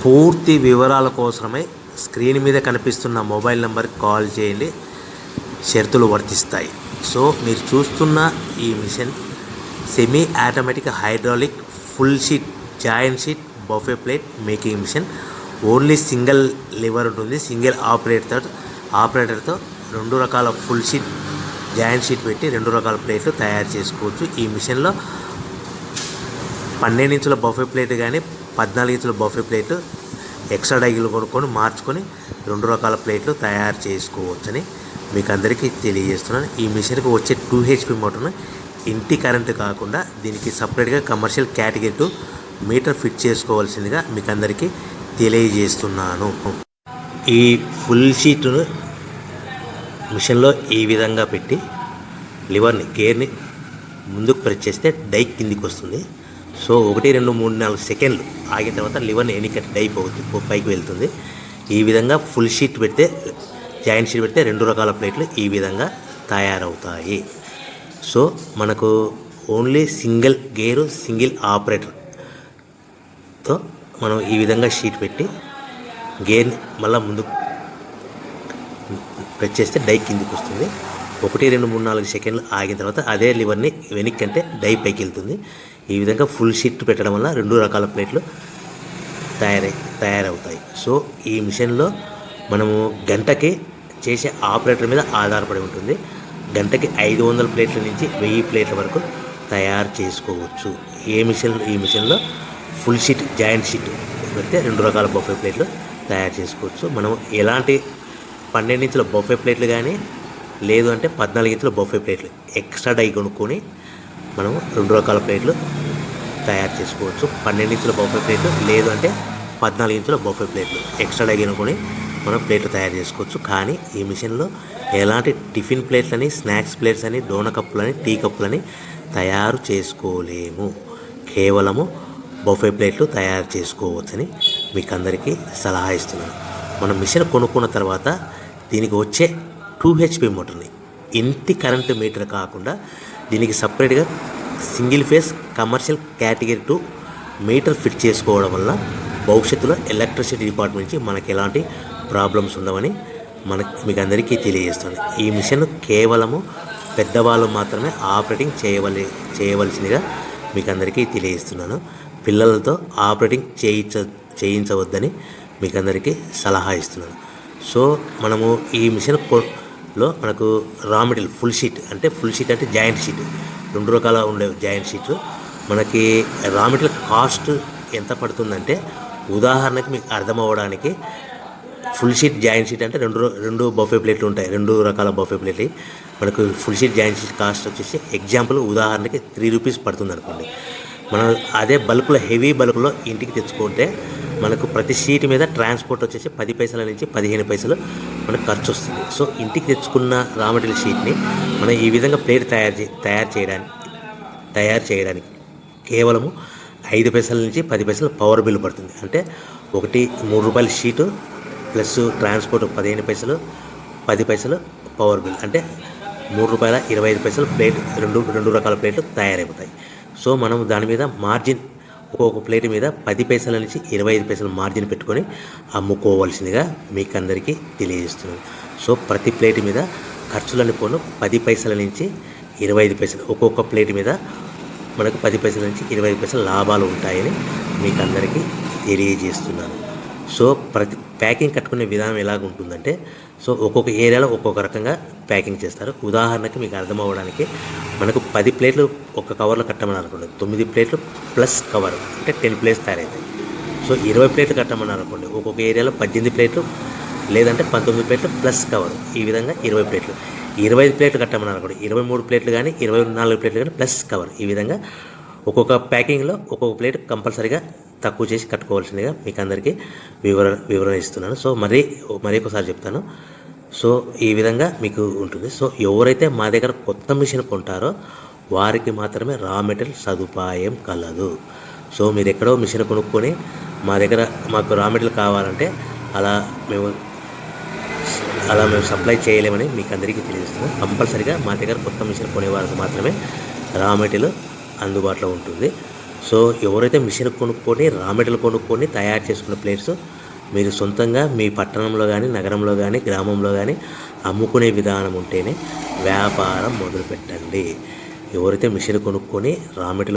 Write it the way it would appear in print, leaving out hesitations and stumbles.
పూర్తి వివరాల కోసమై స్క్రీన్ మీద కనిపిస్తున్న మొబైల్ నెంబర్కి కాల్ చేయండి. షరతులు వర్తిస్తాయి. సో మీరు చూస్తున్న ఈ machine semi automatic hydraulic full sheet joint sheet buffet plate making machine. Only single lever ఉంటుంది. సింగిల్ ఆపరేటర్తో 2 రకాల ఫుల్ షీట్ జాయింట్ షీట్ పెట్టి 2 రకాల ప్లేట్లు తయారు చేసుకోవచ్చు. ఈ మిషన్లో 12 ఇంచుల బఫే ప్లేట్ కానీ 14 ఇంచుల బఫే ప్లేట్ ఎక్స్ట్రా డైలు కొనుక్కొని మార్చుకొని 2 రకాల ప్లేట్లు తయారు చేసుకోవచ్చని మీకు అందరికీ తెలియజేస్తున్నాను. ఈ మిషన్కి వచ్చే 2 HP మోటార్ను ఇంటి కరెంటు కాకుండా దీనికి సపరేట్గా కమర్షియల్ కేటగిరీ 2 మీటర్ ఫిట్ చేసుకోవాల్సిందిగా మీకు అందరికీ తెలియజేస్తున్నాను. ఈ ఫుల్ షీట్ను మిషన్లో ఈ విధంగా పెట్టి లివర్ని గేర్ని ముందుకు ప్రెస్ చేస్తే డై కిందికి వస్తుంది. సో 1 2 3 4 సెకండ్లు ఆగిన తర్వాత లివర్ని ఎన్నికట్టి డై పైకి వెళ్తుంది. ఈ విధంగా ఫుల్ షీట్ పెడితే జాయింట్ షీట్ పెడితే 2 రకాల ప్లేట్లు ఈ విధంగా తయారవుతాయి. సో మనకు ఓన్లీ సింగిల్ గేరు సింగిల్ ఆపరేటర్తో మనం ఈ విధంగా షీట్ పెట్టి గేర్ని మళ్ళీ ముందుకు ప్రెస్ చేస్తే డై కిందికి వస్తుంది. 1 2 3 4 సెకండ్లు ఆగిన తర్వాత అదే లివర్ని వెనక్కి అంటే డై పైకి వెళ్తుంది. ఈ విధంగా ఫుల్ షీట్ పెట్టడం వల్ల 2 రకాల ప్లేట్లు తయారవుతాయి. సో ఈ మిషన్లో మనము గంటకి చేసే ఆపరేటర్ మీద ఆధారపడి ఉంటుంది. గంటకి 500 ప్లేట్ల నుంచి 1000 ప్లేట్ల వరకు తయారు చేసుకోవచ్చు. ఈ మిషన్లో ఫుల్ షీట్ జాయింట్ షీట్ పెడితే 2 రకాల బఫే ప్లేట్లు తయారు చేసుకోవచ్చు. మనం ఎలాంటి 12 ఇంచుల బఫే ప్లేట్లు కానీ లేదు అంటే 14 ఇంచుల బఫే ప్లేట్లు ఎక్స్ట్రా డై కొనుక్కొని మనం 2 రకాల ప్లేట్లు తయారు చేసుకోవచ్చు. 12 ఇంచుల బఫే ప్లేట్లు లేదు అంటే 14 ఇంచుల బఫే ప్లేట్లు ఎక్స్ట్రా డై కొనుక్కొని మనం ప్లేట్లు తయారు చేసుకోవచ్చు. కానీ ఈ మిషన్లో ఎలాంటి టిఫిన్ ప్లేట్లని స్నాక్స్ ప్లేట్స్ అని డోనా కప్పులని టీ కప్పులని తయారు చేసుకోలేము. కేవలము బఫే ప్లేట్లు తయారు చేసుకోవచ్చని మీకు అందరికీ సలహా ఇస్తున్నాను. మనం మిషన్ కొనుక్కున్న తర్వాత దీనికి వచ్చే 2 HP మోటార్ని ఇంటి కరెంటు మీటర్ కాకుండా దీనికి సపరేట్గా single phase commercial category 2 metre fit చేసుకోవడం వల్ల భవిష్యత్తులో ఎలక్ట్రిసిటీ డిపార్ట్మెంట్ నుంచి మనకి ఎలాంటి ప్రాబ్లమ్స్ ఉండవని మీకు అందరికీ తెలియజేస్తుంది. ఈ మిషన్ కేవలము పెద్దవాళ్ళు మాత్రమే ఆపరేటింగ్ చేయవలసిందిగా మీకు అందరికీ తెలియజేస్తున్నాను. పిల్లలతో ఆపరేటింగ్ చేయించవద్దని మీకు అందరికీ సలహా ఇస్తున్నాను. సో మనము ఈ మిషన్లో మనకు రా మెటీరియల్ ఫుల్ షీట్ అంటే జాయింట్ షీట్ 2 రకాల ఉండే జాయింట్ షీట్లు మనకి రా మెటీరియల్ కాస్ట్ ఎంత పడుతుందంటే ఉదాహరణకి మీకు అర్థం అవ్వడానికి ఫుల్ షీట్ జాయింట్ షీట్ అంటే 2 బఫే ప్లేట్లు ఉంటాయి. 2 రకాల బఫే ప్లేట్లు మనకు full sheet joint sheet cost వచ్చేసి ఎగ్జాంపుల్ ఉదాహరణకి 3 రూపీస్ పడుతుంది అనుకోండి. మనం అదే బల్క్లో హెవీ బల్క్లో ఇంటికి తెచ్చుకుంటే మనకు ప్రతి షీట్ మీద ట్రాన్స్పోర్ట్ వచ్చేసి 10 పైసల నుంచి 15 పైసలు మనకు ఖర్చు వస్తుంది. సో ఇంటికి తెచ్చుకున్న రా మెటీరియల్ షీట్ని మనం ఈ విధంగా ప్లేట్ తయారు చేయడానికి కేవలము 5 పైసల నుంచి 10 పైసలు పవర్ బిల్ పడుతుంది. అంటే 3 రూపాయల షీటు ప్లస్ ట్రాన్స్పోర్ట్ 15 పైసలు 10 పైసలు పవర్ బిల్ అంటే 3 రూపాయల 25 పైసలు ప్లేట్ 2 రకాల ప్లేట్లు తయారైపోతాయి. సో మనం దాని మీద మార్జిన్ ఒక్కొక్క ప్లేట్ మీద 10 పైసల నుంచి 25 పైసలు మార్జిన్ పెట్టుకొని అమ్ముకోవాల్సిందిగా మీకు అందరికీ తెలియజేస్తున్నాను. సో ప్రతి ప్లేట్ మీద ఖర్చులని పోను 10 పైసల నుంచి 25 పైసలు ఒక్కొక్క ప్లేట్ మీద మనకు 10 పైసల నుంచి 25 పైసలు లాభాలు ఉంటాయని మీకు అందరికీ తెలియజేస్తున్నాను. సో ప్రతి ప్యాకింగ్ కట్టుకునే విధానం ఎలాగ ఉంటుందంటే సో ఒక్కొక్క ఏరియాలో ఒక్కొక్క రకంగా ప్యాకింగ్ చేస్తారు. ఉదాహరణకి మీకు అర్థం అవ్వడానికి మనకు 10 ప్లేట్లు ఒక కవర్లో కట్టమని అనుకోండి, 9 ప్లేట్లు ప్లస్ కవర్ అంటే 10 ప్లేట్స్ తయారవుతాయి. సో 20 ప్లేట్లు కట్టమని అనుకోండి, ఒక్కొక్క ఏరియాలో 18 ప్లేట్లు లేదంటే 19 ప్లేట్లు ప్లస్ కవర్ ఈ విధంగా 20 ప్లేట్లు. 25 ప్లేట్లు కట్టమని అనుకోండి, 23 ప్లేట్లు కానీ 24 ప్లేట్లు కానీ ప్లస్ కవర్ ఈ విధంగా ఒక్కొక్క ప్యాకింగ్లో ఒక్కొక్క ప్లేట్ కంపల్సరీగా తక్కువ చేసి కట్టుకోవాల్సిందిగా మీకు అందరికీ వివరణ ఇస్తున్నాను. సో మరీ ఒకసారి చెప్తాను. సో ఈ విధంగా మీకు ఉంటుంది. సో ఎవరైతే మా దగ్గర కొత్త మిషన్ కొంటారో వారికి మాత్రమే రా మెటీరియల్ సదుపాయం కలదు. సో మీరు ఎక్కడో మిషన్ కొనుక్కొని మాకు రా మెటీరియల్ కావాలంటే అలా మేము సప్లై చేయలేమని మీకు అందరికీ తెలియజేస్తున్నాం. కంపల్సరీగా మా దగ్గర కొత్త మిషన్ కొనే వారికి మాత్రమే రా మెటీరియల్ అందుబాటులో ఉంటుంది. సో ఎవరైతే మిషన్ కొనుక్కొని రా మెటీరియల్ కొనుక్కొని తయారు చేసుకున్న ప్లేట్స్ మీరు సొంతంగా మీ పట్టణంలో కానీ నగరంలో కానీ గ్రామంలో కానీ అమ్ముకునే విధానం ఉంటేనే వ్యాపారం మొదలుపెట్టండి. ఎవరైతే మిషన్ కొనుక్కొని రా మెటీరియల్